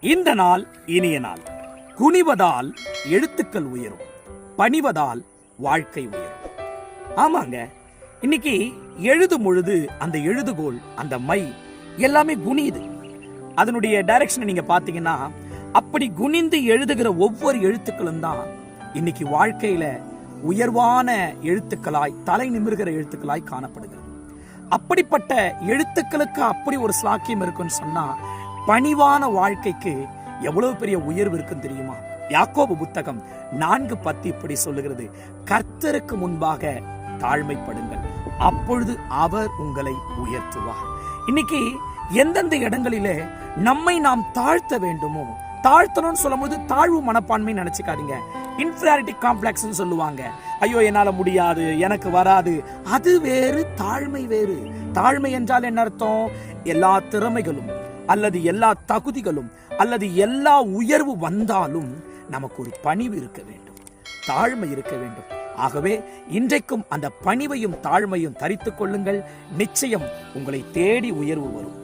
இந்த நாள் இனிய நாள். குனிவதால் எழுத்துக்கள் உயரும், பணிவதால் வாழ்க்கை உயரும். ஆமாங்க, இன்னைக்கு எழுதும் பொழுது அந்த எழுதுகோள், அந்த மை எல்லாமே குனியுது. அதனுடைய டைரக்ஷனை நீங்க பாத்தீங்கன்னா, அப்படி குனிந்து எழுதுகிற ஒவ்வொரு எழுத்துக்களும் தான் இன்னைக்கு வாழ்க்கையில உயர்வான எழுத்துக்களாய், தலை நிமிர்கிற எழுத்துக்களாய் காணப்படுகிறது. அப்படிப்பட்ட எழுத்துக்களுக்கு அப்படி ஒரு சாக்கியம் இருக்குன்னு சொன்னா, பணிவான வாழ்க்கைக்கு எவ்வளவு பெரிய உயர்வு இருக்குன்னு தெரியுமா? யாக்கோபு புத்தகம் 4:10 இப்படி சொல்லுகிறது, கர்த்தருக்கு முன்பாக தாழ்மைப்படுங்கள், அப்பொழுது அவர் உங்களை உயர்த்துவார். இன்னைக்கு எந்தெந்த இடங்களிலே நம்மை நாம் தாழ்த்த வேண்டுமோ, தாழ்த்தணும்னு சொல்லும் போது தாழ்வு மனப்பான்மை நினைச்சுக்காதீங்க. இன்ஃபீரியாரிட்டி காம்ப்ளெக்ஸ் சொல்லுவாங்க. ஐயோ என்னால முடியாது, எனக்கு வராது. அது வேறு, தாழ்மை வேறு. தாழ்மை என்றால் என்ன அர்த்தம்? எல்லா திறமைகளும் அல்லது எல்லா தகுதிகளும் அல்லது எல்லா உயர்வு வந்தாலும் நமக்கு ஒரு பணிவு இருக்க வேண்டும், தாழ்மை இருக்க வேண்டும். ஆகவே இன்றைக்கும் அந்த பணிவையும் தாழ்மையும் தரித்துக் கொள்ளுங்கள். நிச்சயம் உங்களை தேடி உயர்வு வரும்.